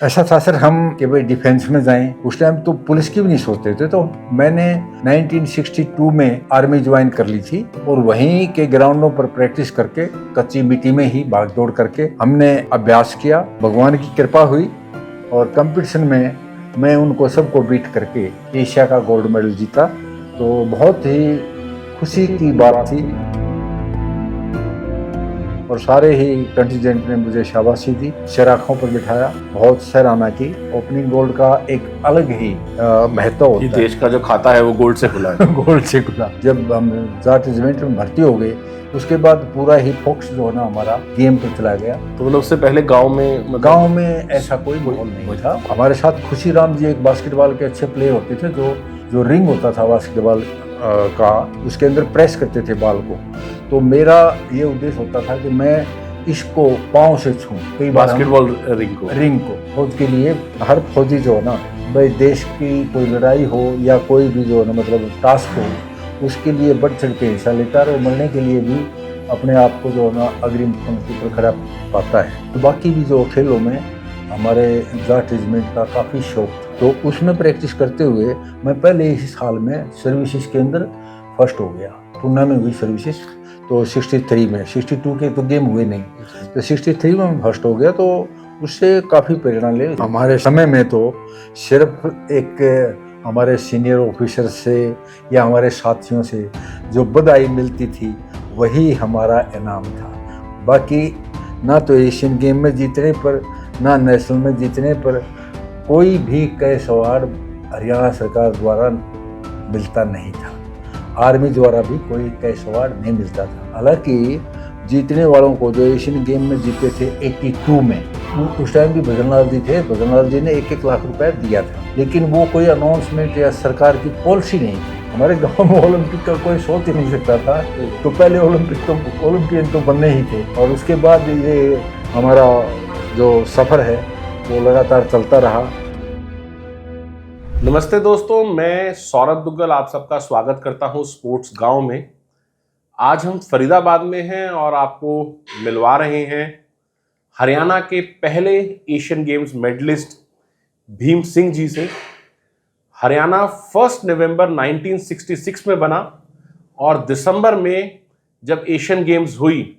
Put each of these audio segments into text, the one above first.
ऐसा था सर, हम कि भाई डिफेंस में जाएं। उस टाइम तो पुलिस की भी नहीं सोचते थे, तो मैंने 1962 में आर्मी ज्वाइन कर ली थी और वहीं के ग्राउंडों पर प्रैक्टिस करके कच्ची मिट्टी में ही भाग दौड़ करके हमने अभ्यास किया। भगवान की कृपा हुई और कंपटीशन में मैं उनको सबको बीट करके एशिया का गोल्ड मेडल जीता। तो बहुत ही खुशी की बात थी और सारे ही कंटिजेंट ने मुझे शाबाशी दी, सिर आंखों पर बिठाया, बहुत सराहना की। ओपनिंग गोल्ड का एक अलग ही महत्व होता है। देश का जो खाता है वो गोल्ड से खुला है। गोल्ड से खुला। जब हम जाट रेजिमेंट में भर्ती हो गए उसके बाद पूरा ही फोकस जो है ना हमारा गेम पे चला गया। तो मतलब उससे पहले गांव में ऐसा कोई माहौल नहीं था। हमारे साथ खुशीराम जी एक बास्केटबॉल के अच्छे प्लेयर होते थे, जो रिंग होता था बास्केटबॉल का, उसके अंदर प्रेस करते थे बॉल को। तो मेरा ये उद्देश्य होता था कि मैं इसको पांव से छूं। कई बार बास्केटबॉल रिंग को फौज के लिए हर फौजी जो है ना, भाई देश की कोई लड़ाई हो या कोई भी जो है ना मतलब टास्क हो, उसके लिए बढ़ चढ़ के हिस्सा लेता है और मरने के लिए भी अपने आप को जो है ना अग्रिम पंक्ति पर खड़ा पाता है। तो बाकी भी जो खेलों में हमारे जाट रेजिमेंट का काफ़ी शौक था, तो उसमें प्रैक्टिस करते हुए मैं पहले ही साल में सर्विसेज के अंदर फर्स्ट हो गया। पूना में हुई सर्विसेज, तो 63 में, 62 के तो गेम हुए नहीं, तो 63 में मैं फर्स्ट हो गया। तो उससे काफ़ी प्रेरणा ले। हमारे समय में तो सिर्फ एक हमारे सीनियर ऑफिसर से या हमारे साथियों से जो बधाई मिलती थी वही हमारा इनाम था। बाकी ना तो एशियन गेम में जीतने पर, ना नेशनल में जीतने पर कोई भी कैश अवार्ड हरियाणा सरकार द्वारा मिलता नहीं था। आर्मी द्वारा भी कोई कैश अवार्ड नहीं मिलता था। हालांकि जीतने वालों को जो एशियन गेम में जीते थे 82 में, उस टाइम भी भजनलाल जी थे, भजनलाल जी ने 1-1 लाख रुपए दिया था, लेकिन वो कोई अनाउंसमेंट या सरकार की पॉलिसी नहीं थी। हमारे गांव में ओलंपिक का कोई सोच ही नहीं सकता था। तो पहले ओलंपियन तो बनने ही थे और उसके बाद ये हमारा जो सफ़र है वो लगातार चलता रहा। नमस्ते दोस्तों, मैं सौरभ दुग्गल आप सबका स्वागत करता हूं स्पोर्ट्स गांव में। आज हम फरीदाबाद में हैं और आपको मिलवा रहे हैं हरियाणा के पहले Asian Games medallist Bhim Singh ji से। हरियाणा 1 नवंबर 1966 में बना और दिसंबर में जब एशियन गेम्स हुई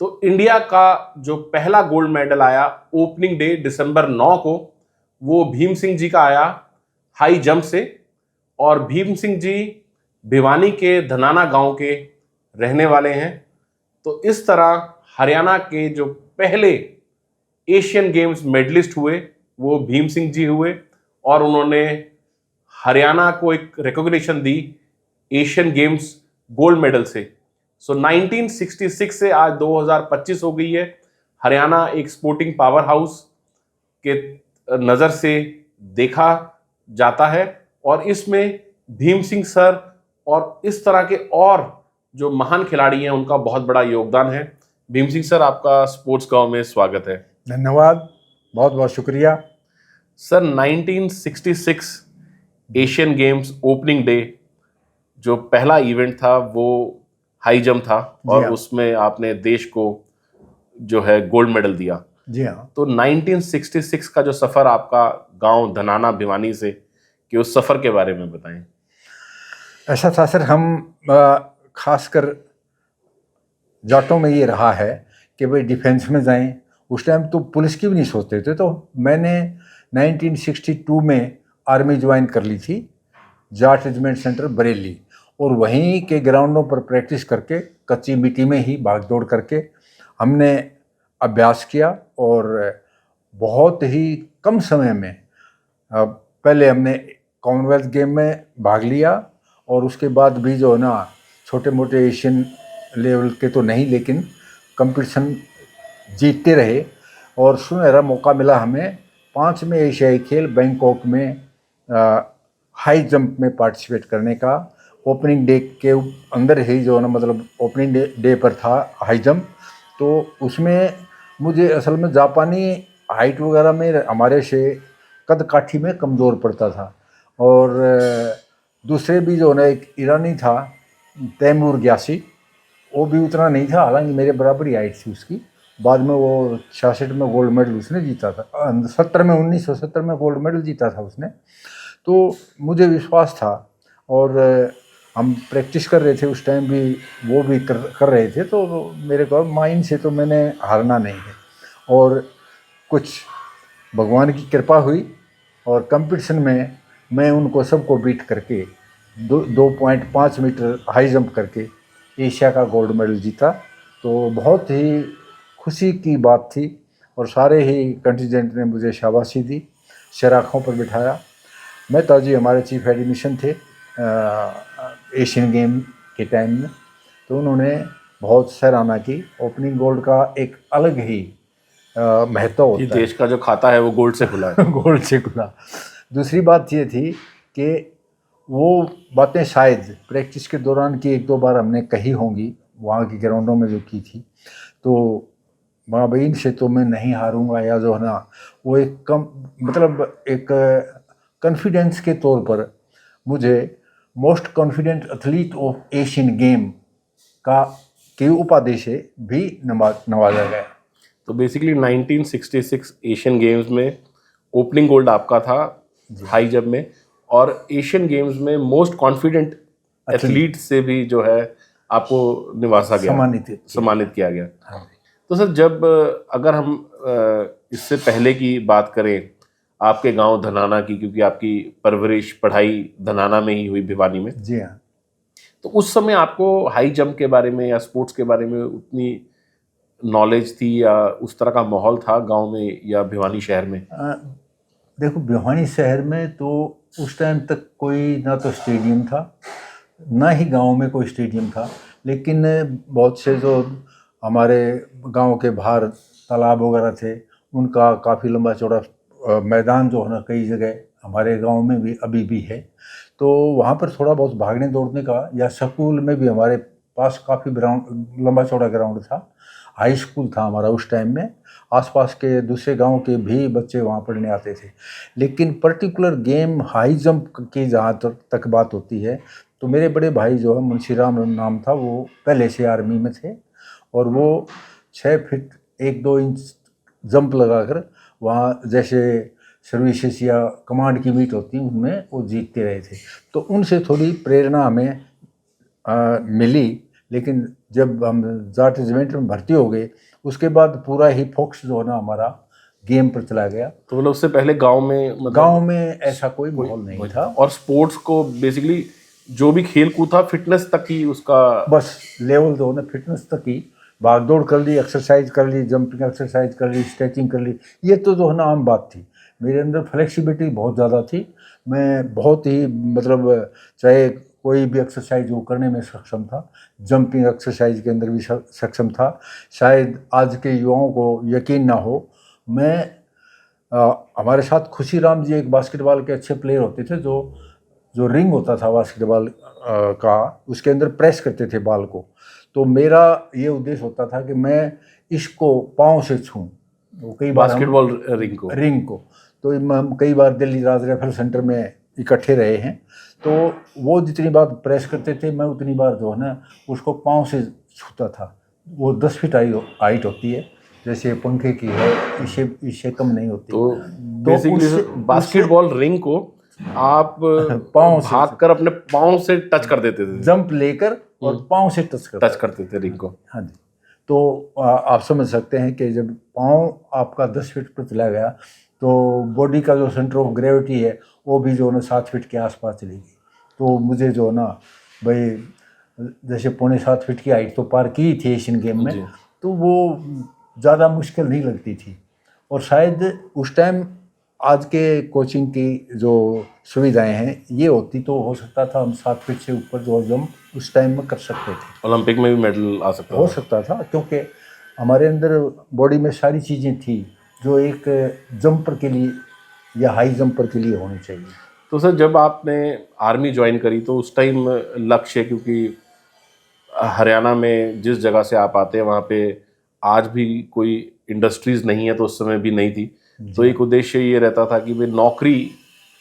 तो इंडिया का जो पहला गोल्ड मेडल आया ओपनिंग डे दिसंबर 9 को, वो भीम सिंह जी का आया हाई जंप से। और भीम सिंह जी भिवानी के धनाना गांव के रहने वाले हैं। तो इस तरह हरियाणा के जो पहले एशियन गेम्स मेडलिस्ट हुए वो भीम सिंह जी हुए और उन्होंने हरियाणा को एक रिकॉग्निशन दी एशियन गेम्स गोल्ड मेडल से। सो 1966 से आज 2025 हो गई है। हरियाणा एक स्पोर्टिंग पावर हाउस के नज़र से देखा जाता है और इसमें भीम सिंह सर और इस तरह के और जो महान खिलाड़ी हैं उनका बहुत बड़ा योगदान है। भीम सिंह सर, आपका स्पोर्ट्स गांव में स्वागत है। धन्यवाद, बहुत बहुत शुक्रिया sir. 1966 Asian games opening day जो पहला इवेंट था वो हाई जंप था और उसमें आपने देश को जो है गोल्ड मेडल दिया। जी हाँ। तो 1966 का जो सफ़र आपका गांव धनाना भिवानी से, कि उस सफ़र के बारे में बताएं। ऐसा था सर, हम खासकर जाटों में ये रहा है कि भाई डिफेंस में जाएं। उस टाइम तो पुलिस की भी नहीं सोचते थे, तो मैंने 1962 में आर्मी ज्वाइन कर ली थी, जाट रेजिमेंट सेंटर बरेली, और वहीं के ग्राउंडों पर प्रैक्टिस करके कच्ची मिट्टी में ही भाग दौड़ करके हमने अभ्यास किया और बहुत ही कम समय में पहले हमने कॉमनवेल्थ गेम में भाग लिया और उसके बाद भी जो है ना छोटे मोटे एशियन लेवल के तो नहीं, लेकिन कंपटीशन जीतते रहे और सुनहरा मौका मिला हमें 5वें एशियाई खेल बैंकॉक में हाई जंप में पार्टिसिपेट करने का। ओपनिंग डे के अंदर ही जो है ना मतलब ओपनिंग डे पर था हाई जंप। तो उसमें मुझे असल में जापानी हाइट वगैरह में हमारे से कद काठी में कमज़ोर पड़ता था और दूसरे भी जो ना एक ईरानी था तैमूर ग्यासी, वो भी उतना नहीं था, हालांकि मेरे बराबर ही हाइट थी उसकी, बाद में वो 66 में गोल्ड मेडल उसने जीता था, 70 में 1970 में गोल्ड मेडल जीता था उसने। तो मुझे विश्वास था और हम प्रैक्टिस कर रहे थे उस टाइम भी, वो भी कर रहे थे, तो मेरे को माइंड से तो मैंने हारना नहीं है। और कुछ भगवान की कृपा हुई और कंपटीशन में मैं उनको सबको बीट करके 2.5 मीटर हाई जंप करके एशिया का गोल्ड मेडल जीता। तो बहुत ही खुशी की बात थी और सारे ही कंटिजेंट ने मुझे शाबाशी दी, सर आँखों पर बिठाया। मेहता जी हमारे चीफ एडमिशन थे एशियन गेम के टाइम में, तो उन्होंने बहुत सराहना की। ओपनिंग गोल्ड का एक अलग ही महत्व होता है, देश का जो खाता है वो गोल्ड से खुला है। गोल्ड से खुला। दूसरी बात ये थी कि वो बातें शायद प्रैक्टिस के दौरान की 1-2 बार हमने कही होंगी वहाँ की ग्राउंडों में जो की थी, तो माँ बहन से तो मैं नहीं हारूंगा, या जो है ना वो एक कम मतलब एक कॉन्फिडेंस के तौर पर मुझे most confident athlete of Asian game का के उपाधि से भी नवाजा गया। तो बेसिकली 1966 एशियन गेम्स में ओपनिंग गोल्ड आपका था हाई जंप में, और एशियन गेम्स में मोस्ट कॉन्फिडेंट एथलीट से भी जो है आपको निवासा गया, सम्मानित किया गया। हाँ। तो सर जब अगर हम इससे पहले की बात करें आपके गांव धनाना की, क्योंकि आपकी परवरिश पढ़ाई धनाना में ही हुई, भिवानी में। जी हाँ। तो उस समय आपको हाई जंप के बारे में या स्पोर्ट्स के बारे में उतनी नॉलेज थी या उस तरह का माहौल था गांव में या भिवानी शहर में? देखो भिवानी शहर में तो उस टाइम तक कोई ना तो स्टेडियम था, ना ही गांव में कोई स्टेडियम था, लेकिन बहुत से जो हमारे गांव के बाहर तालाब वगैरह थे उनका काफ़ी लंबा चौड़ा मैदान जो है ना कई जगह हमारे गांव में भी अभी भी है। तो वहाँ पर थोड़ा बहुत भागने दौड़ने का, या स्कूल में भी हमारे पास काफ़ी ग्राउंड लंबा चौड़ा ग्राउंड था, हाई स्कूल था हमारा उस टाइम में, आसपास के दूसरे गांव के भी बच्चे वहाँ पढ़ने आते थे। लेकिन पर्टिकुलर गेम हाई जंप की जहाँ तक बात होती है, तो मेरे बड़े भाई जो है मुंशीराम नाम था, वो पहले से आर्मी में थे और वो 6 फीट 1-2 इंच जंप लगाकर वहाँ जैसे सर्विसेज या कमांड की मीट होती है उनमें वो जीतते रहे थे। तो उनसे थोड़ी प्रेरणा हमें मिली। लेकिन जब हम जाट रेजिमेंट में भर्ती हो गए उसके बाद पूरा ही फोकस जो है ना हमारा गेम पर चला गया। तो मतलब उससे पहले गांव में गांव में ऐसा कोई माहौल नहीं था, और स्पोर्ट्स को बेसिकली जो भी खेल कूद था फिटनेस तक ही उसका बस लेवल जो है फिटनेस तक ही, भाग दौड़ कर ली, एक्सरसाइज कर ली, जंपिंग एक्सरसाइज कर ली, स्ट्रेचिंग कर ली, ये तो जो है ना आम बात थी। मेरे अंदर फ्लेक्सिबिलिटी बहुत ज़्यादा थी, मैं बहुत ही मतलब चाहे कोई भी एक्सरसाइज वो करने में सक्षम था, जंपिंग एक्सरसाइज के अंदर भी सक्षम था। शायद आज के युवाओं को यकीन ना हो, मैं हमारे साथ खुशीराम जी एक बास्केटबॉल के अच्छे प्लेयर होते थे, जो रिंग होता था बास्केटबॉल का, उसके अंदर प्रेस करते थे बॉल को। तो मेरा ये उद्देश्य होता था कि मैं इसको पाँव से छूं। वो कई बार बास्केटबॉल रिंग को तो हम कई बार दिल्ली राज राइफल सेंटर में इकट्ठे रहे हैं, तो वो जितनी बार प्रेस करते थे मैं उतनी बार जो है ना उसको पाँव से छूता था। वो 10 फीट हाइट होती है, जैसे पंखे की है, इससे कम नहीं होती। तो बेसिकली बास्केटबॉल रिंग को आप पाँव भाग कर अपने पाँव से टच कर देते थे, जंप लेकर और पाँव से टच करते थे रिंग को। हाँ जी। तो आप समझ सकते हैं कि जब पाँव आपका 10 फीट पर चला गया तो बॉडी का जो सेंटर ऑफ ग्रेविटी है वो भी जो है ना 7 फीट के आसपास चली गई। तो मुझे जो है ना भाई जैसे 6.25 फीट की हाइट तो पार की थी एशियन गेम में, तो वो ज़्यादा मुश्किल नहीं लगती थी। और शायद उस टाइम आज के कोचिंग की जो सुविधाएं हैं ये होती तो हो सकता था हम 7 फीट से ऊपर जो जंप उस टाइम में कर सकते थे, ओलंपिक में भी मेडल आ सकता हो सकता था, क्योंकि हमारे अंदर बॉडी में सारी चीज़ें थी जो एक जंपर के लिए या हाई जंपर के लिए होनी चाहिए। तो सर जब आपने आर्मी ज्वाइन करी तो उस टाइम लक्ष्य, क्योंकि हरियाणा में जिस जगह से आप आते हैं वहाँ पे आज भी कोई इंडस्ट्रीज़ नहीं है, तो उस समय भी नहीं थी, तो एक उद्देश्य ये रहता था कि वे नौकरी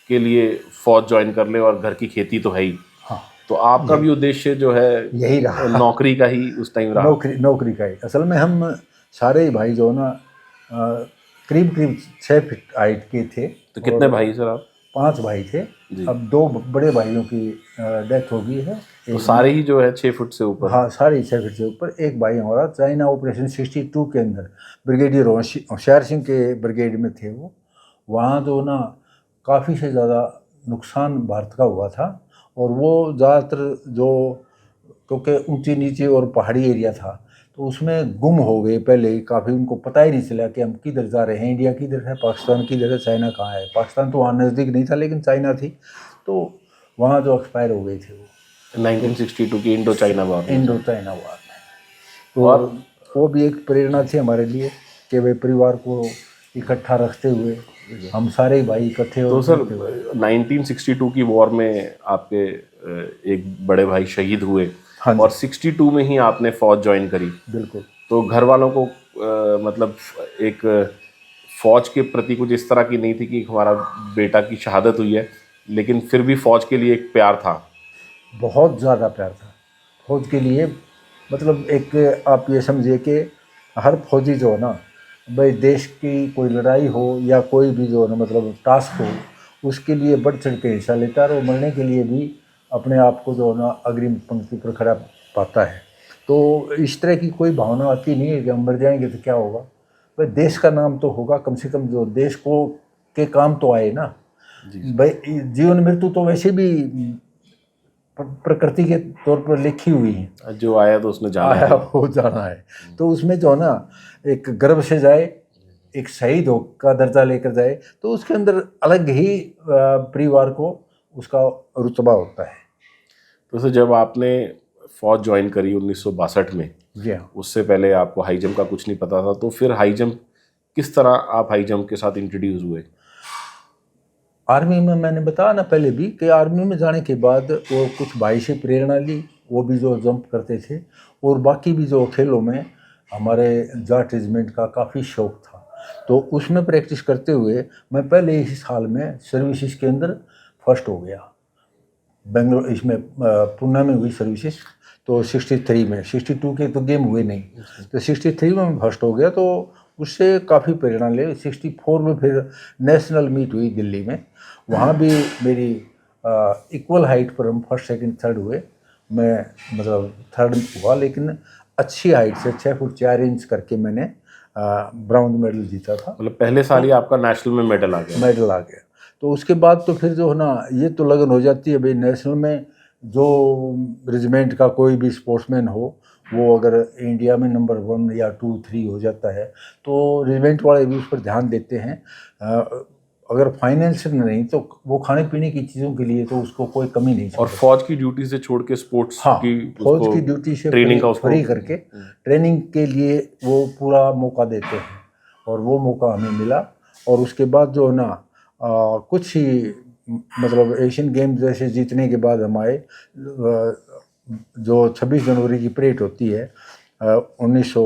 के लिए फौज ज्वाइन कर ले और घर की खेती तो है ही। हाँ, तो आपका भी उद्देश्य जो है यही रहा, नौकरी का ही उस टाइम रहा। नौकरी का ही। असल में हम सारे ही भाई जो ना करीब करीब 6 फीट हाइट के थे। तो कितने भाई सर आप? 5 भाई थे। जी। अब 2 बड़े भाइयों की डेथ हो गई है। तो सारे ही जो है 6 फुट से ऊपर? हाँ, सारे 6 फीट से ऊपर। एक भाई हमारा चाइना ऑपरेशन 62 के अंदर ब्रिगेडियर होशियार सिंह के ब्रिगेड में थे वो। वहाँ जो ना काफ़ी से ज़्यादा नुकसान भारत का हुआ था। और वो ज़्यादातर जो, क्योंकि ऊंची नीचे और पहाड़ी एरिया था, तो उसमें गुम हो गए पहले ही काफ़ी। उनको पता ही नहीं चला कि हम किधर जा रहे हैं, इंडिया किधर है, पाकिस्तान किधर है, चाइना कहाँ है। पाकिस्तान तो वहाँ नज़दीक नहीं था, लेकिन चाइना थी, तो वहाँ जो एक्सपायर हो गए थे वो 1962 की इंडो चाइना वॉर में। इंडो चाइना वॉर में। तो और वो भी एक प्रेरणा थी हमारे लिए कि भाई परिवार को इकट्ठा रखते हुए हम सारे ही भाई इकट्ठे तो और सर 1962 की वॉर में आपके एक बड़े भाई शहीद हुए। हाँ जी। और 62 में ही आपने फौज ज्वाइन करी। बिल्कुल। तो घर वालों को मतलब एक फौज के प्रति कुछ इस तरह की नहीं थी कि हमारा बेटा की शहादत हुई है, लेकिन फिर भी फौज के लिए एक प्यार था? बहुत ज़्यादा प्यार था फौज के लिए। मतलब एक आप ये समझिए कि हर फौजी जो है ना, भाई देश की कोई लड़ाई हो या कोई भी जो है ना मतलब टास्क हो, उसके लिए बढ़ चढ़ के हिस्सा लेता है और मरने के लिए भी अपने आप को जो है ना अग्रिम पंक्ति पर खड़ा पाता है। तो इस तरह की कोई भावना आती नहीं है कि हम मर जाएंगे तो क्या होगा। भाई देश का नाम तो होगा कम से कम, जो देश को के काम तो आए ना। भाई जीवन मृत्यु तो वैसे भी प्रकृति के तौर पर लिखी हुई है, जो आया तो उसने जाना आया है। हो जाना है। तो उसमें जो है ना एक गर्व से जाए, एक शहीद हो का दर्जा लेकर जाए, तो उसके अंदर अलग ही परिवार को उसका रुतबा होता है। तो सर जब आपने फौज ज्वाइन करी 1962 में, जी हाँ। उससे पहले आपको हाई जंप का कुछ नहीं पता था, तो फिर हाई जंप किस तरह आप हाई जंप के साथ इंट्रोड्यूस हुए? आर्मी में मैंने बताया ना पहले भी कि आर्मी में जाने के बाद वो कुछ भाई से प्रेरणा ली, वो भी जो जंप करते थे। और बाकी भी जो खेलों में हमारे जाट रेजिमेंट का काफ़ी शौक था, तो उसमें प्रैक्टिस करते हुए मैं पहले ही साल में सर्विसेज के अंदर फर्स्ट हो गया। बेंगलोर इसमें पूना में हुई सर्विसेज, तो 63 में, 62 के तो गेम हुए नहीं, तो 63 में मैं फर्स्ट हो गया। तो उससे काफ़ी प्रेरणा ले 64 में फिर नेशनल मीट हुई दिल्ली में, वहाँ भी मेरी इक्वल हाइट पर हम फर्स्ट सेकंड थर्ड हुए। मैं मतलब थर्ड हुआ, लेकिन अच्छी हाइट से 6 फुट 4 इंच करके मैंने ब्राउन मेडल जीता था। मतलब पहले साल ही आपका नेशनल में मेडल आ गया? मेडल आ गया। तो उसके बाद तो फिर जो है ना ये तो लगन हो जाती है भाई, नेशनल में जो रेजिमेंट का कोई भी स्पोर्ट्समैन हो, वो अगर इंडिया में नंबर 1 या 2 3 हो जाता है, तो रेजिमेंट वाले भी उस पर ध्यान देते हैं। अगर फाइनेंशियल नहीं तो वो खाने पीने की चीज़ों के लिए तो उसको कोई कमी नहीं। और फौज की ड्यूटी से छोड़ के स्पोर्ट्स हाँ, की फौज की ड्यूटी से ट्रेनिंग का उसको फ्री करके ट्रेनिंग के लिए वो पूरा मौका देते हैं, और वो मौका हमें मिला। और उसके बाद जो है ना कुछ ही मतलब एशियन गेम्स जैसे जीतने के बाद हम आए, जो 26 जनवरी की परेड होती है 1900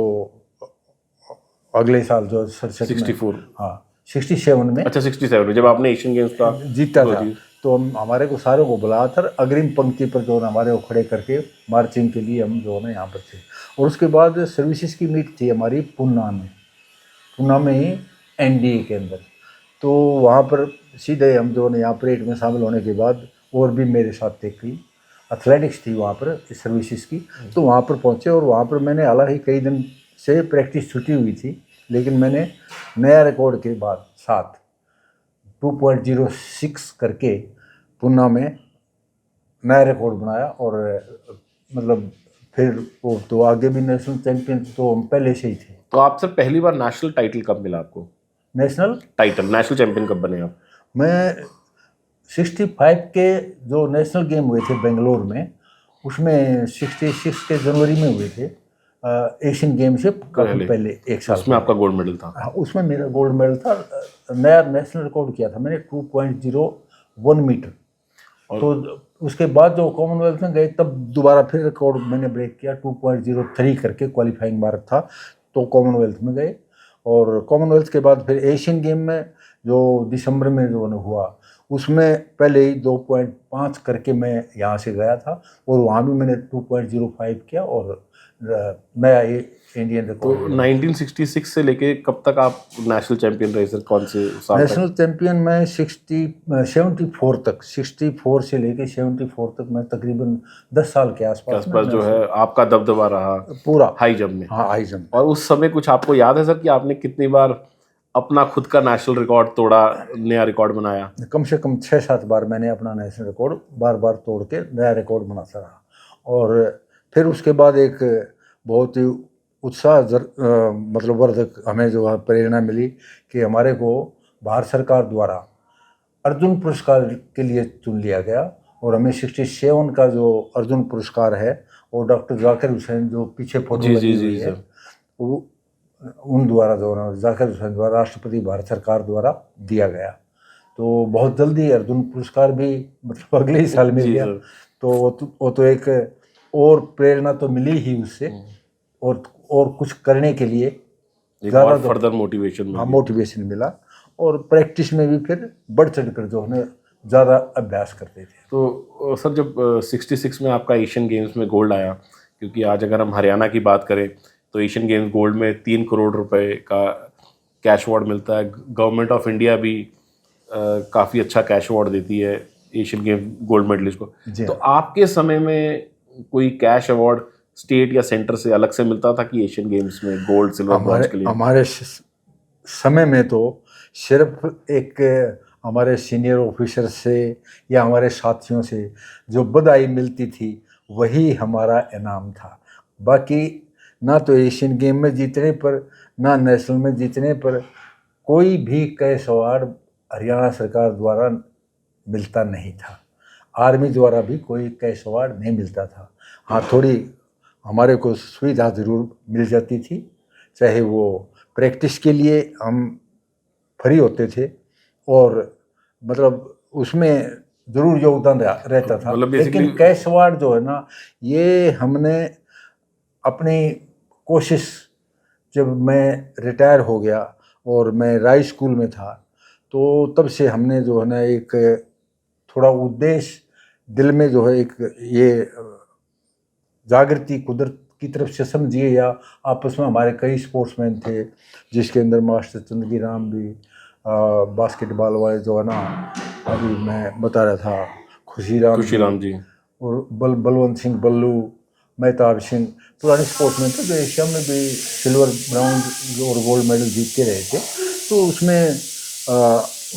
अगले साल जो 64, हाँ 67 में, अच्छा 67 में जब आपने एशियन गेम्स का जीता था, तो हम हमारे को सारों को बुलाया था अग्रिम पंक्ति पर जो है हमारे को खड़े करके मार्चिंग के लिए हम जो है ना यहाँ पर थे। और उसके बाद सर्विसेज की मीट थी हमारी पूना में ही एनडीए के अंदर। तो वहाँ पर सीधे हम जो है यहाँ परेड में शामिल होने के बाद और भी मेरे साथ थे कई एथलेटिक्स थी वहाँ पर सर्विसेज की, तो वहाँ पर पहुँचे। और वहाँ पर मैंने हालांकि कई दिन से प्रैक्टिस छुट्टी हुई थी, लेकिन मैंने नया रिकॉर्ड के बाद साथ 2.06 करके पूना में नया रिकॉर्ड बनाया। और मतलब फिर वो तो आगे भी नेशनल चैंपियन तो हम पहले से ही थे। तो आपसे पहली बार नेशनल टाइटल कब मिला आपको? नेशनल चैंपियन कब बने आप? मैं 65 के जो नेशनल गेम हुए थे बेंगलोर में, उसमें 66 के जनवरी में हुए थे। एशियन गेम से काफ़ी पहले एक साल उसमें आपका गोल्ड मेडल था? हाँ, उसमें मेरा गोल्ड मेडल था। नया नेशनल रिकॉर्ड किया था मैंने 2.01 मीटर। तो उसके बाद जो कॉमनवेल्थ में गए तब दोबारा फिर रिकॉर्ड मैंने ब्रेक किया, 2.03 करके क्वालिफाइंग मार्क था, तो कॉमनवेल्थ में गए। और कॉमनवेल्थ के बाद फिर एशियन गेम में जो दिसंबर में जो हुआ, उसमें पहले ही 2.5 करके मैं यहाँ से गया था, और वहाँ भी मैंने 2.05 किया और नया इंडियन तो रिकॉर्ड। 1966 से लेके कब तक आप नेशनल चैंपियन रहे सर, कौन से साल तक? नेशनल चैंपियन मैं 74 तक, 64 से लेके 74 तक मैं तकरीबन 10 साल के के आसपास आसपास जो है आपका दबदबा रहा पूरा हाई जंप में। हाँ हाई जंप। और उस समय कुछ आपको याद है सर कि आपने कितनी बार अपना खुद का नेशनल रिकॉर्ड तोड़ा, नया रिकॉर्ड बनाया? कम से कम 6-7 बार मैंने अपना नेशनल रिकॉर्ड बार बार तोड़ के नया रिकॉर्ड बनाता रहा। और फिर उसके बाद एक बहुत ही मतलब वर्धक हमें जो है प्रेरणा मिली कि हमारे को भारत सरकार द्वारा अर्जुन पुरस्कार के लिए चुन लिया गया। और हमें 67 का जो अर्जुन पुरस्कार है वो डॉक्टर जाकिर हुसैन, जो पीछे फोटो लगी हुई है, वो उन द्वारा जो है जाकिर हुसैन द्वारा राष्ट्रपति भारत सरकार द्वारा दिया गया। तो बहुत जल्दी अर्जुन पुरस्कार भी मतलब अगले ही साल मिल गया। तो वो तो एक और प्रेरणा तो मिली ही उससे, और कुछ करने के लिए ज़्यादा फर्दर मोटिवेशन मिला। और प्रैक्टिस में भी फिर बढ़ चढ़ कर जो है ज़्यादा अभ्यास करते थे। तो सर जब 66 में आपका एशियन गेम्स में गोल्ड आया, क्योंकि आज अगर हम हरियाणा की बात करें तो एशियन गेम्स गोल्ड में 3 करोड़ रुपए का कैश अवार्ड मिलता है। गवर्नमेंट ऑफ इंडिया भी काफ़ी अच्छा कैश अवार्ड देती है एशियन गेम गोल्ड मेडलिस्ट को। तो आपके समय में कोई कैश अवार्ड स्टेट या सेंटर से अलग से मिलता था कि एशियन गेम्स में गोल्ड सिल्वर ब्रॉन्ज के लिए? हमारे समय में तो सिर्फ एक हमारे सीनियर ऑफिसर से या हमारे साथियों से जो बधाई मिलती थी वही हमारा इनाम था। बाकी ना तो एशियन गेम में जीतने पर, ना नेशनल में जीतने पर कोई भी कैश अवार्ड हरियाणा सरकार द्वारा मिलता नहीं था। आर्मी द्वारा भी कोई कैश अवार्ड नहीं मिलता था। हाँ, थोड़ी हमारे को सुविधा ज़रूर मिल जाती थी, चाहे वो प्रैक्टिस के लिए हम फ्री होते थे और मतलब उसमें ज़रूर योगदान रहता था। लेकिन कैश अवार्ड जो है ना, ये हमने अपनी कोशिश, जब मैं रिटायर हो गया और मैं राय स्कूल में था, तो तब से हमने जो है ना एक थोड़ा उद्देश्य दिल में जो है एक ये जागृति कुदरत की तरफ से समझिए, या आपस में हमारे कई स्पोर्ट्समैन थे जिसके अंदर मास्टर चंदगी राम भी, बास्केटबॉल वाले जो है ना अभी मैं बता रहा था, खुशीराम जी, और बलवंत सिंह बल्लू, मेहताब सिंह, पुराने स्पोर्ट्समैन थे जो एशिया में भी सिल्वर, ब्राउन और गोल्ड मेडल जीतते रहे थे। तो उसमें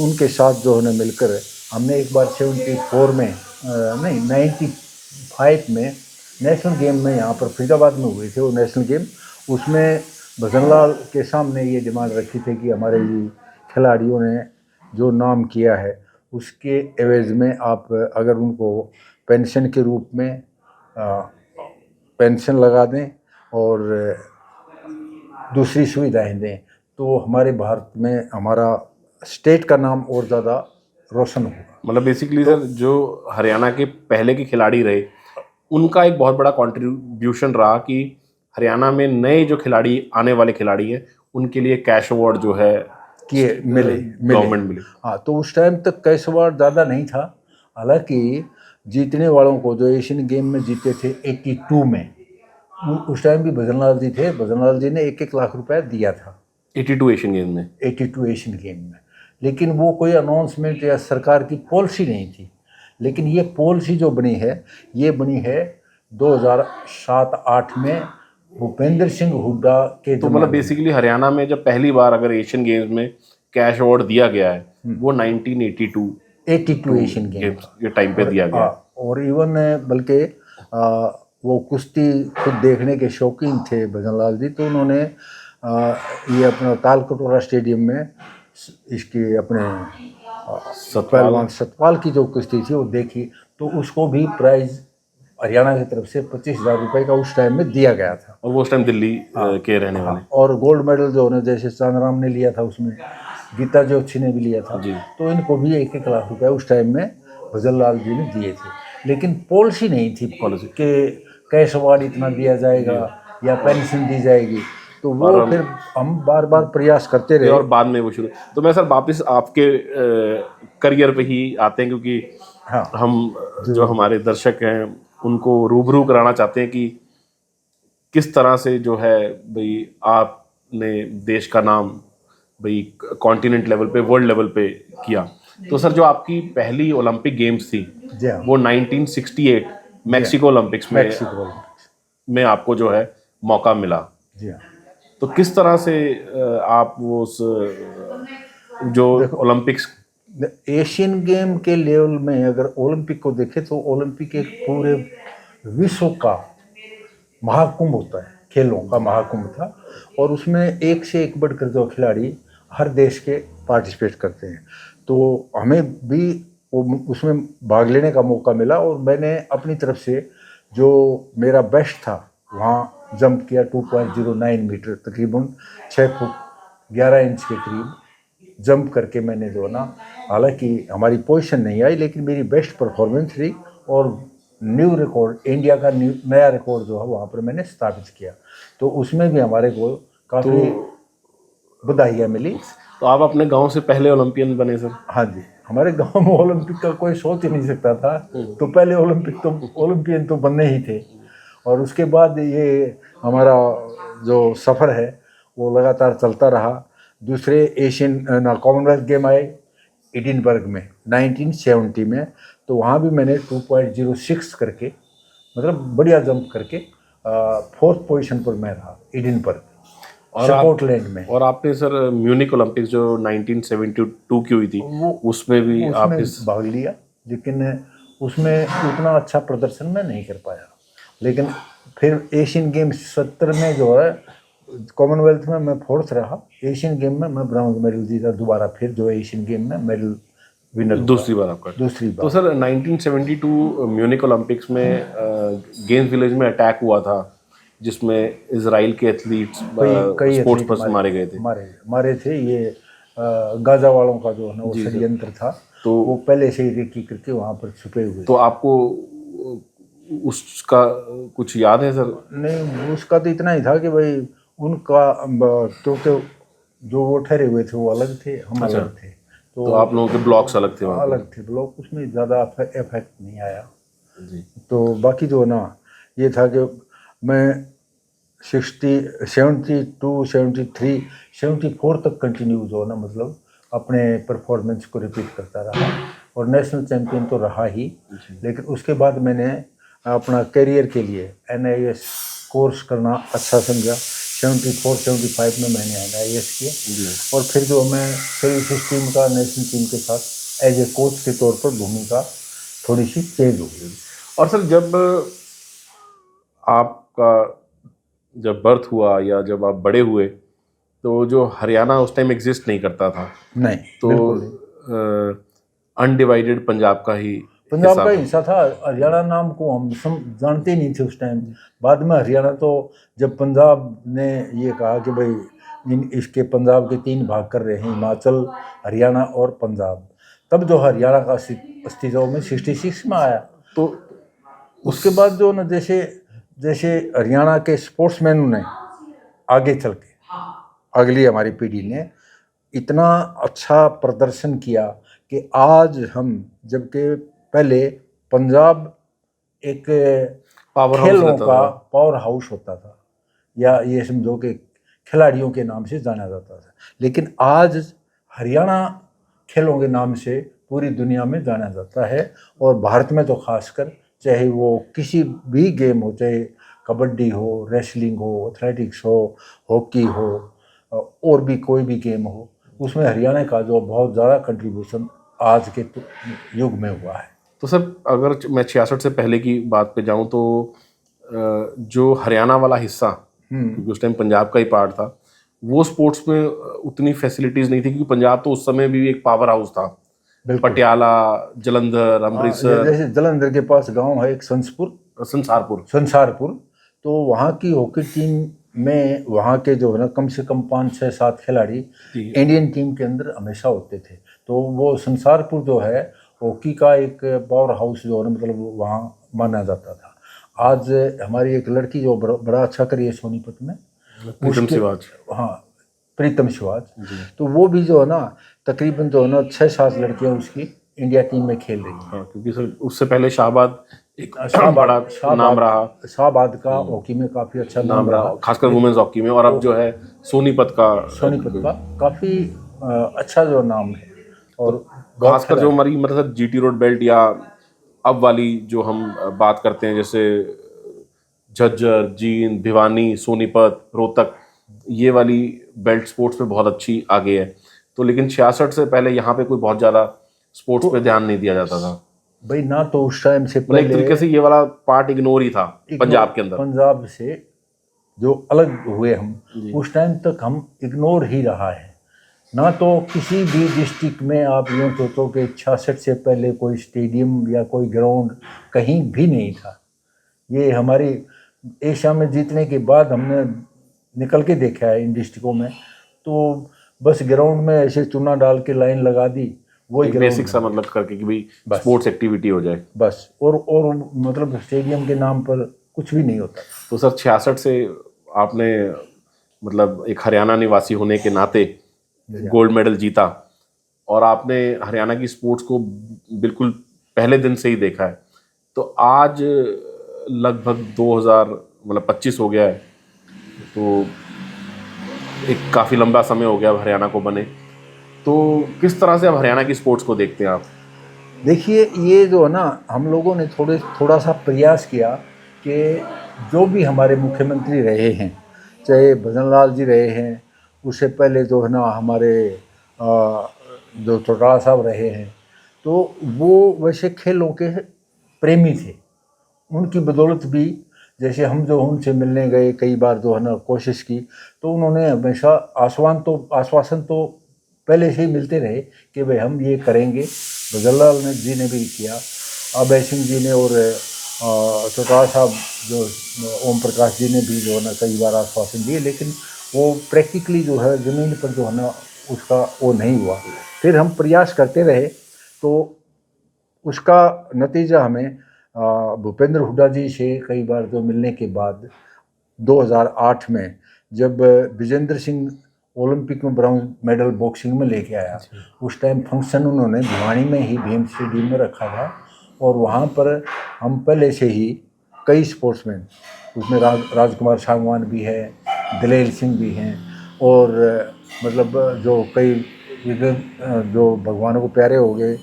उनके साथ जो है मिलकर हमने एक बार 74 में नहीं 95 में नेशनल गेम में यहाँ पर फरीदाबाद में हुए थे वो नेशनल गेम। उसमें भजनलाल के सामने ये डिमांड रखी थी कि हमारे खिलाड़ियों ने जो नाम किया है उसके एवज में आप अगर उनको पेंशन के रूप में पेंशन लगा दें और दूसरी सुविधाएं दें, तो हमारे भारत में हमारा स्टेट का नाम और ज़्यादा रोशन होगा। मतलब बेसिकली सर जो हरियाणा के पहले के खिलाड़ी रहे उनका एक बहुत बड़ा कंट्रीब्यूशन रहा कि हरियाणा में नए जो खिलाड़ी, आने वाले खिलाड़ी हैं, उनके लिए कैश अवार्ड जो है कि गवर्नमेंट मिले। हाँ, तो उस टाइम तक कैश अवार्ड ज़्यादा नहीं था। हालांकि जीतने वालों को जो एशियन गेम में जीते थे 82 में, उस टाइम भी भजनलाल जी थे, भजनलाल जी ने 1-1 लाख रुपया दिया था 82 एशियन गेम में। 82 एशियन गेम में, लेकिन वो कोई अनाउंसमेंट या सरकार की पॉलिसी नहीं थी। लेकिन ये पॉलिसी जो बनी है, ये बनी है 2007-8 में भूपेंद्र सिंह हुड्डा के। तो मतलब बेसिकली हरियाणा में जब पहली बार अगर एशियन गेम्स में कैश अवार्ड दिया गया है वो 1982 एशियन गेम्स के टाइम पे दिया गया। और इवन बल्कि वो कुश्ती खुद देखने के शौकीन थे भजनलाल जी, तो उन्होंने ये अपना तालकटोरा स्टेडियम में इसकी अपने पहलवान सतपाल की जो कुश्ती थी वो देखी, तो उसको भी प्राइज हरियाणा की तरफ से 25,000 रुपये का उस टाइम में दिया गया था। और वो उस टाइम दिल्ली के रहने वाले। और गोल्ड मेडल जो है जैसे चांदराम ने लिया था, उसमें गीता जोशी ने भी लिया था जी। तो इनको भी 1-1 लाख रुपए उस टाइम में भजनलाल जी ने दिए थे। लेकिन पॉलिसी नहीं थी कि कैश अवार्ड इतना दिया जाएगा या पेंशन दी जाएगी, तो वो फिर हम बार बार प्रयास करते रहे और बाद में वो शुरू। तो मैं सर वापस आपके करियर पे ही आते हैं, क्योंकि हम जो हमारे दर्शक हैं उनको रूबरू कराना चाहते हैं कि किस तरह से जो है भाई आपने देश का नाम भाई कॉन्टिनेंट लेवल पे, वर्ल्ड लेवल पे किया। तो सर जो आपकी पहली ओलंपिक गेम्स थी जी हाँ, वो 1968 मैक्सिको ओलंपिक्स मैक्सिको में आपको जो है मौका मिला। जी हाँ। तो किस तरह से आप वो उस जो ओलंपिक्स एशियन गेम के लेवल में अगर ओलंपिक को देखें तो ओलंपिक एक पूरे विश्व का महाकुंभ होता है, खेलों का महाकुंभ था, और उसमें एक से एक बढ़कर जो खिलाड़ी हर देश के पार्टिसिपेट करते हैं। तो हमें भी उसमें भाग लेने का मौका मिला, और मैंने अपनी तरफ से जो मेरा बेस्ट था वहाँ जंप किया 2.09 मीटर, तकरीबन 6 फुट 11 इंच के करीब जंप करके मैंने जो ना, हालांकि हमारी पोजीशन नहीं आई लेकिन मेरी बेस्ट परफॉर्मेंस रही, और न्यू रिकॉर्ड, इंडिया का नया रिकॉर्ड जो है वहाँ पर मैंने स्थापित किया। तो उसमें भी हमारे को काफ़ी बधाइयाँ मिली। तो आप अपने गांव से पहले ओलंपियन बने सर? हाँ जी, हमारे गांव में ओलंपिक का कोई सोच ही नहीं सकता था, तो पहले ओलंपियन तो बनने ही थे। और उसके बाद ये हमारा जो सफ़र है वो लगातार चलता रहा। दूसरे एशियन कॉमनवेल्थ गेम आए एडिनबर्ग में 1970 में, तो वहाँ भी मैंने 2.06 करके, मतलब बढ़िया जंप करके 4th पोजीशन पर मैं रहा एडिनबर्ग, स्कॉटलैंड में। और आपने सर म्यूनिक ओलंपिक्स जो 1972 की हुई थी उसमें भी आप भाग लिया, लेकिन उसमें उतना अच्छा प्रदर्शन मैं नहीं कर पाया। लेकिन फिर एशियन गेम्स 70 में जो है कॉमनवेल्थ में मैं 4th रहा, एशियन गेम में मैं ब्रॉन्ज मेडल जीता दोबारा, फिर जो एशियन गेम में मेडल विनर दूसरी बार आपका। दूसरी बार। तो सर 1972 म्यूनिक ओलंपिक्स में गेम्स विलेज में अटैक हुआ था जिसमें इजराइल के एथलीट्स, स्पोर्ट्स पर्सन मारे गए थे। मारे थे। ये गाजा वालों का जो है ना वो षड्यंत्र था, तो वो पहले से ही रेकी करके वहाँ पर छुपे हुए। तो आपको उसका कुछ याद है सर? नहीं, उसका तो इतना ही था कि भाई उनका, क्योंकि जो वो ठहरे हुए थे वो अलग थे, हम अलग थे, तो आप लोगों के ब्लॉक्स अलग थे? अलग थे ब्लॉक, उसमें ज़्यादा इफेक्ट नहीं आया जी। तो बाकी जो ना ये था कि मैं 72, 73, 74 तक कंटिन्यू जो ना, मतलब अपने परफॉर्मेंस को रिपीट करता रहा, और नेशनल चैम्पियन तो रहा ही। लेकिन उसके बाद मैंने अपना करियर के लिए NIS कोर्स करना अच्छा समझा। 74, 75 में मैंने NIS किया, और फिर जो मैं सर्विसेज टीम का नेशनल टीम के साथ एज ए कोच के तौर पर भूमिका थोड़ी सी चेंज हो गई। और सर जब आपका बर्थ हुआ या जब आप बड़े हुए तो जो हरियाणा उस टाइम एग्जिस्ट नहीं करता था? नहीं, तो अनडिवाइडेड पंजाब का हिस्सा था। हरियाणा नाम को हम जानते ही नहीं थे उस टाइम। बाद में हरियाणा, तो जब पंजाब ने ये कहा कि भाई इसके पंजाब के 3 भाग कर रहे हैं, हिमाचल, हरियाणा और पंजाब, तब जो हरियाणा का अस्तित्व में 66 में आया। तो उसके बाद जो ना, जैसे हरियाणा के स्पोर्ट्समैनों ने आगे चल के, अगली हमारी पीढ़ी ने इतना अच्छा प्रदर्शन किया कि आज हम, जबकि पहले पंजाब एक खेलों का पावर हाउस होता था, या ये समझो कि खिलाड़ियों के नाम से जाना जाता था, लेकिन आज हरियाणा खेलों के नाम से पूरी दुनिया में जाना जाता है। और भारत में तो खासकर, चाहे वो किसी भी गेम हो, चाहे कबड्डी हो, रेसलिंग हो, एथलेटिक्स हो, हॉकी हो, और भी कोई भी गेम हो, उसमें हरियाणा का जो बहुत ज़्यादा कंट्रीब्यूशन आज के युग में हुआ है। तो सर अगर मैं 66 से पहले की बात पे जाऊं तो जो हरियाणा वाला हिस्सा, क्योंकि उस टाइम पंजाब का ही पार्ट था, वो स्पोर्ट्स में उतनी फैसिलिटीज़ नहीं थी, क्योंकि पंजाब तो उस समय भी एक पावर हाउस था। पटियाला, जलंधर, अमृतसर, जैसे जलंधर के पास गांव है एक संसारपुर, तो वहाँ की हॉकी टीम में वहाँ के जो है ना कम से कम 5, 6, 7 खिलाड़ी इंडियन टीम के अंदर हमेशा होते थे। तो वो संसारपुर जो है हॉकी का एक पावर हाउस जो है ना, मतलब वहाँ माना जाता था। आज हमारी एक लड़की जो बड़ा अच्छा करी है सोनीपत में, प्रीतम शिवाज, तो वो भी जो है ना तकरीबन जो है ना 6-7 लड़कियाँ उसकी इंडिया टीम में खेल रही हैं। क्योंकि सर उससे पहले शाहबाद एक बड़ा नाम रहा, शाहबाद का हॉकी में काफ़ी अच्छा नाम रहा, खासकर वुमेन्स हॉकी में। और अब जो है सोनीपत का काफ़ी अच्छा जो नाम है। और खासकर जो हमारी मतलब जीटी रोड बेल्ट या अब वाली जो हम बात करते हैं, जैसे झज्जर, जींद, भिवानी, सोनीपत, रोहतक, ये वाली बेल्ट स्पोर्ट्स पे बहुत अच्छी आगे है। तो लेकिन 66 से पहले यहाँ पे कोई बहुत ज़्यादा स्पोर्ट्स पे ध्यान नहीं दिया जाता था भाई ना। तो उस टाइम से मतलब एक तरीके से ये वाला पार्ट इग्नोर ही था पंजाब के अंदर। पंजाब से जो अलग हुए हम, उस टाइम तक हम इग्नोर ही रहा है ना। तो किसी भी डिस्ट्रिक्ट में आप यूँ सोचो कि 66 से पहले कोई स्टेडियम या कोई ग्राउंड कहीं भी नहीं था। ये हमारी एशिया में जीतने के बाद हमने निकल के देखा है इन डिस्ट्रिक्टों में। तो बस ग्राउंड में ऐसे चुना डाल के लाइन लगा दी, वही बेसिक सा मतलब करके कि भाई स्पोर्ट्स एक्टिविटी हो जाए बस। और मतलब स्टेडियम के नाम पर कुछ भी नहीं होता। तो सर 66 से आपने मतलब एक हरियाणा निवासी होने के नाते गोल्ड मेडल जीता और आपने हरियाणा की स्पोर्ट्स को बिल्कुल पहले दिन से ही देखा है। तो आज लगभग 2025 हो गया है, तो एक काफ़ी लंबा समय हो गया अब हरियाणा को बने। तो किस तरह से अब हरियाणा की स्पोर्ट्स को देखते हैं आप? देखिए, ये जो है ना, हम लोगों ने थोड़ा सा प्रयास किया कि जो भी हमारे मुख्यमंत्री रहे हैं, चाहे भजन लाल जी रहे हैं, उससे पहले जो है ना हमारे जो चौटाला साहब रहे हैं, तो वो वैसे खेलों के प्रेमी थे। उनकी बदौलत भी जैसे हम जो उनसे मिलने गए कई बार जो है ना कोशिश की, तो उन्होंने हमेशा आश्वासन तो पहले से ही मिलते रहे कि भाई हम ये करेंगे। भजनलाल जी ने भी किया, अभय सिंह जी ने, और चौटाला साहब जो ओम प्रकाश जी ने भी जो है ना कई बार आश्वासन दिए, लेकिन वो प्रैक्टिकली जो है ज़मीन पर जो है ना उसका वो नहीं हुआ। फिर हम प्रयास करते रहे, तो उसका नतीजा हमें भूपेंद्र हुड्डा जी से कई बार जो मिलने के बाद 2008 में जब विजेंद्र सिंह ओलंपिक में ब्राउन मेडल बॉक्सिंग में लेके आया, उस टाइम फंक्शन उन्होंने भिवानी में ही भीम स्टेडियम में रखा था। और वहाँ पर हम पहले से ही कई स्पोर्ट्समैन, उसमें राजकुमार सांगवान भी है, दलेल सिंह भी हैं, और मतलब जो कई जो भगवानों को प्यारे हो गए,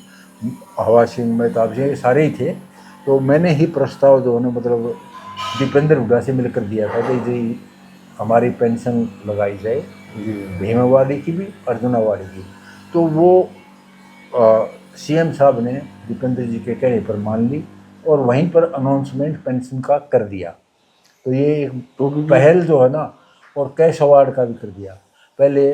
हवा सिंह, मेहताब सिंह, ये सारे ही थे। तो मैंने ही प्रस्ताव जो है मतलब दीपेंद्र हुड्डा से मिलकर दिया था कि जी हमारी पेंशन लगाई जाए, भीमावाड़ी की भी, अर्जुनावाड़ी की। तो वो सीएम साहब ने दीपेंद्र जी के कहने पर मान ली और वहीं पर अनाउंसमेंट पेंशन का कर दिया। तो ये एक पहल जो है ना, और कैश अवार्ड का भी कर दिया। पहले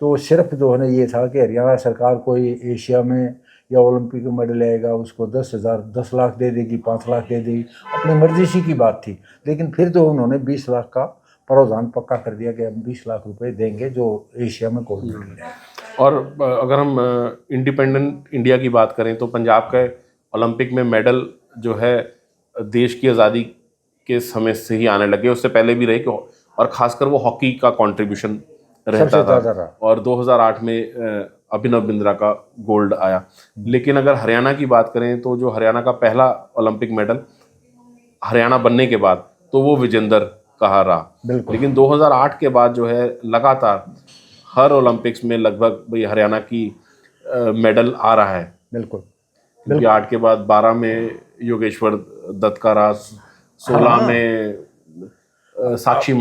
तो सिर्फ जो है ना ये था कि हरियाणा सरकार कोई एशिया में या ओलंपिक में मेडल आएगा उसको 10 लाख दे देगी, 5 लाख दे देगी, अपनी मर्जी सी की बात थी। लेकिन फिर तो उन्होंने 20 लाख का प्रावधान पक्का कर दिया कि हम 20 लाख रुपए देंगे जो एशिया में गोल्ड मेडल है। और अगर हम इंडिपेंडेंट इंडिया की बात करें तो पंजाब का ओलंपिक में मेडल जो है देश की आज़ादी के समय से ही आने लगे, उससे पहले भी रहे, और खासकर वो हॉकी का कंट्रीब्यूशन रहता था। और 2008 में अभिनव बिंद्रा का गोल्ड आया। लेकिन अगर हरियाणा की बात करें तो जो हरियाणा का पहला ओलंपिक मेडल हरियाणा बनने के बाद तो वो विजेंद्र का रहा। लेकिन 2008 के बाद जो है लगातार हर ओलंपिक्स में लगभग भाई हरियाणा की मेडल आ रहा है। बिल्कुल। क्योंकि 8 के बाद 12 में योगेश्वर दत्त का रहा, 16 में साक्षी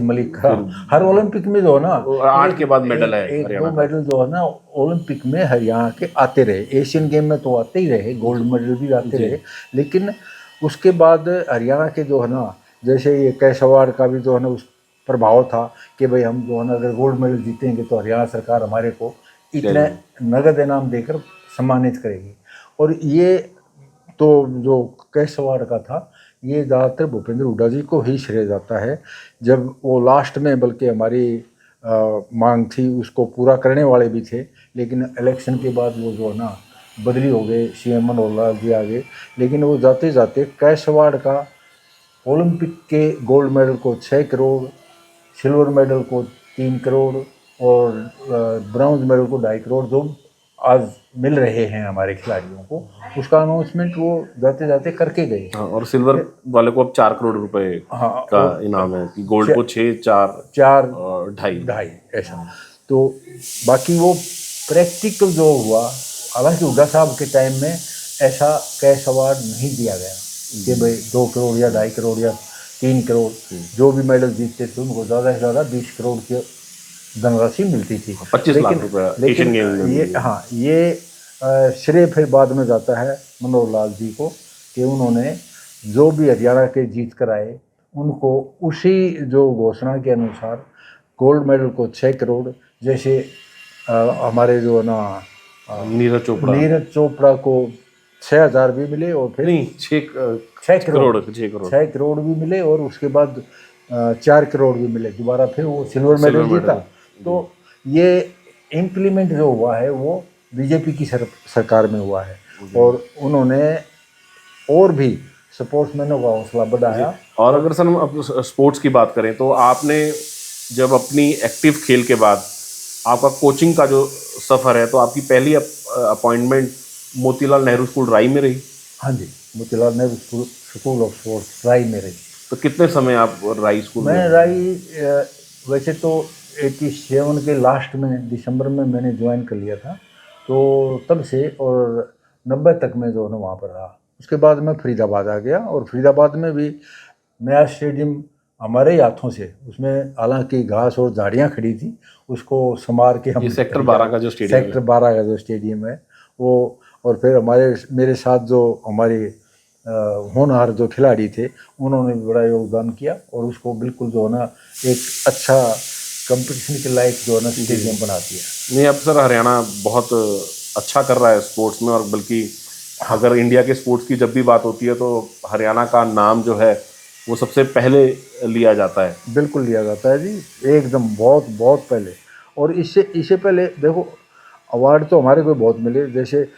मलिक का हर ओलंपिक में जो है ना 8 के बाद मेडल है। एक दो मेडल जो है ना ओलंपिक में हरियाणा के आते रहे। एशियन गेम में तो आते ही रहे, गोल्ड मेडल भी आते रहे। लेकिन उसके बाद हरियाणा के जो है ना, जैसे ये कैश अवार्ड का भी जो है ना उस प्रभाव था कि भाई हम जो है ना अगर गोल्ड मेडल जीतेंगे तो हरियाणा सरकार हमारे को इतने नगद इनाम देकर सम्मानित करेगी। और ये तो जो कैश अवार्ड का था, ये ज़्यादातर भूपेंद्र हुड्डा जी को ही श्रेय जाता है। जब वो लास्ट में बल्कि हमारी मांग थी उसको पूरा करने वाले भी थे, लेकिन इलेक्शन के बाद वो जो है ना बदली हो गए, सीएम मनोहर लाल जी आ गए। लेकिन वो जाते जाते कैश अवार्ड का ओलंपिक के गोल्ड मेडल को 6 करोड़, सिल्वर मेडल को 3 करोड़ और ब्रॉन्ज मेडल को 2.5 करोड़ जो आज मिल रहे हैं हमारे खिलाड़ियों को, उसका अनाउंसमेंट वो जाते जाते करके गए। हाँ, और सिल्वर वाले को अब 4 करोड़ रुपए हाँ, का इनाम है कि गोल्ड को 6, 4 4 और 2.5 ढाई ऐसा। तो बाकी वो प्रैक्टिकल जो हुआ, हालांकि हुड्डा साहब के टाइम में ऐसा कैश अवार्ड नहीं दिया गया कि भाई 2 करोड़ या 2.5 करोड़ या 3 करोड़, जो भी मेडल जीतते थे उनको ज़्यादा से ज़्यादा 20 करोड़ की धनराशि मिलती थी, 25 लाख रुपए एशियन गेम में ये हाँ ये श्रेय फिर बाद में जाता है मनोहर लाल जी को कि उन्होंने जो भी हरियाणा के जीत कर आए उनको उसी जो घोषणा के अनुसार गोल्ड मेडल को 6 करोड़, जैसे हमारे जो ना नीरज चोपड़ा को 6,000 भी मिले और फिर नहीं 6 करोड़ भी मिले और उसके बाद 4 करोड़ भी मिले, दोबारा फिर वो सिल्वर मेडल जीता। तो ये इम्प्लीमेंट जो हुआ है वो बीजेपी की सरकार में हुआ है और उन्होंने और भी स्पोर्ट्समैनों का हौसला बढ़ाया। और अगर सर हम अब स्पोर्ट्स की बात करें तो आपने जब अपनी एक्टिव खेल के बाद आपका कोचिंग का जो सफ़र है तो आपकी पहली अपॉइंटमेंट मोतीलाल नेहरू स्कूल राई में रही। हाँ जी, Motilal Nehru school of sports Rai में रही। तो कितने समय आप राई स्कूल में? मैं राई वैसे तो 87 के लास्ट में दिसंबर में मैंने ज्वाइन कर लिया था, तो तब से और 90 तक मैं जो है वहाँ पर रहा। उसके बाद मैं फरीदाबाद आ गया और फरीदाबाद में भी नया स्टेडियम हमारे ही हाथों से, उसमें हालांकि घास और झाड़ियाँ खड़ी थी, उसको संवार के हम सेक्टर 12 का जो स्टेडियम है वो, और फिर मेरे साथ जो हमारे होनहार जो खिलाड़ी थे उन्होंने भी बड़ा योगदान किया और उसको बिल्कुल जो है ना एक अच्छा कंपटीशन के लायक जो है ना स्टेडियम बना दिया। नहीं, अब सर हरियाणा बहुत अच्छा कर रहा है स्पोर्ट्स में, और बल्कि अगर इंडिया के स्पोर्ट्स की जब भी बात होती है तो हरियाणा का नाम जो है वो सबसे पहले लिया जाता है। बिल्कुल लिया जाता है जी, एकदम बहुत पहले। और इससे पहले देखो अवार्ड तो हमारे को बहुत मिले, जैसे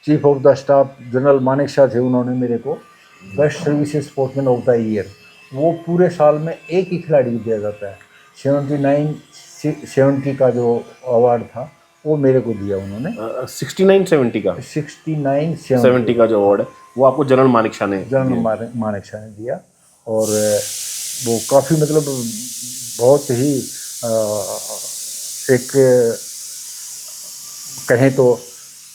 chief of the staff general Manek Shah थे, उन्होंने मेरे को best services sportsman of the year, वो पूरे साल में एक ही खिलाड़ी को दिया जाता है। 70 का जो अवार्ड था वो मेरे को दिया उन्होंने। 69-70 का जो अवार्ड है वो आपको जनरल मानेक शाह ने दिया और वो काफ़ी मतलब बहुत ही एक कहें तो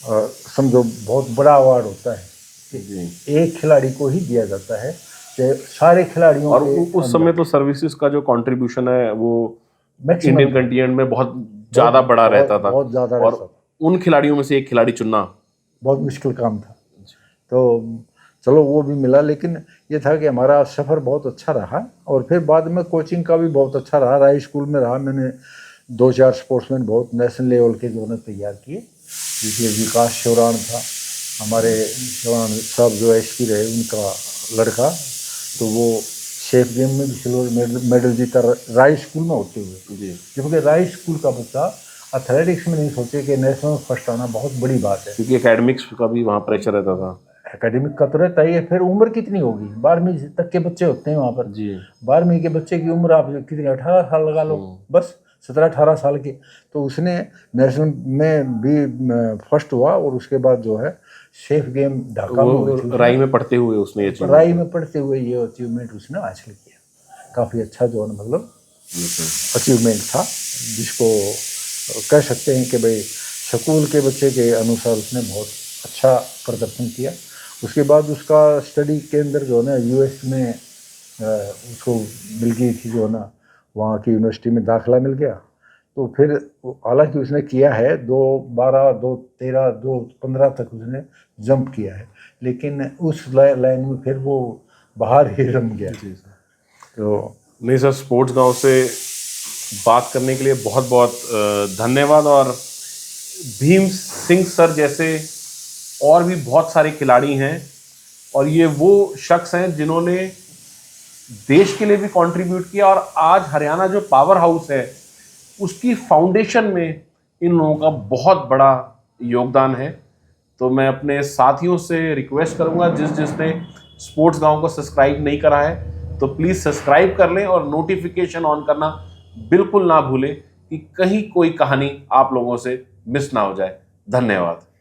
समझो बहुत बड़ा अवार्ड होता है कि एक खिलाड़ी को ही दिया जाता है, सारे खिलाड़ियों और उस समय तो सर्विसेज का जो कंट्रीब्यूशन है वो इंडियन कंटिनेंट में बहुत ज़्यादा बड़ा रहता था, बहुत ज़्यादा, और उन खिलाड़ियों में से एक खिलाड़ी चुनना बहुत मुश्किल काम था। तो चलो वो भी मिला, लेकिन ये था कि हमारा सफ़र बहुत अच्छा रहा और फिर बाद में कोचिंग का भी बहुत अच्छा रहा। राय स्कूल में रहा मैंने, 2-4 स्पोर्ट्समैन बहुत नेशनल लेवल के जो ने तैयार किए, जिसमें विकास शिवरान था, हमारे शिवरान साहब जो एसपी रहे उनका लड़का, तो वो शेफ गेम में भी सिल्वर मेडल जीता राय स्कूल में होते हुए जी। क्योंकि राय स्कूल का बच्चा एथलेटिक्स में नहीं सोचे कि नेशनल फर्स्ट आना बहुत बड़ी बात है, क्योंकि एकेडमिक्स का भी वहाँ प्रेशर रहता था। एकेडमिक का तो रहता ही है, फिर उम्र कितनी होगी, 12वीं तक के बच्चे होते हैं वहाँ पर जी। 12वीं के बच्चे की उम्र आप कितनी 18 साल लगा लो, बस 17-18 साल के। तो उसने नेशनल में भी फर्स्ट हुआ और उसके बाद जो है शेफ गेम ढाका में राई में पढ़ते हुए उसने ये अचीवमेंट उसने हासिल किया। काफ़ी अच्छा जो है मतलब अचीवमेंट था, जिसको कह सकते हैं कि भाई स्कूल के बच्चे के अनुसार उसने बहुत अच्छा प्रदर्शन किया। उसके बाद उसका स्टडी के अंदर जो है ना यूएस में उसको मिल गई थी जो है ना, वहाँ की यूनिवर्सिटी में दाखिला मिल गया। तो फिर हालांकि उसने किया है 2-12, 2-13, 2-15 तक उसने जंप किया है, लेकिन उस लाइन में फिर वो बाहर ही रम गया। तो नहीं सर, स्पोर्ट्स गांव से बात करने के लिए बहुत बहुत धन्यवाद। और भीम सिंह सर जैसे और भी बहुत सारे खिलाड़ी हैं, और ये वो शख्स हैं जिन्होंने देश के लिए भी कंट्रीब्यूट किया, और आज हरियाणा जो पावर हाउस है उसकी फाउंडेशन में इन लोगों का बहुत बड़ा योगदान है। तो मैं अपने साथियों से रिक्वेस्ट करूंगा, जिसने स्पोर्ट्स गांव को सब्सक्राइब नहीं करा है तो प्लीज़ सब्सक्राइब कर लें और नोटिफिकेशन ऑन करना बिल्कुल ना भूलें कि कहीं कोई कहानी आप लोगों से मिस ना हो जाए। धन्यवाद।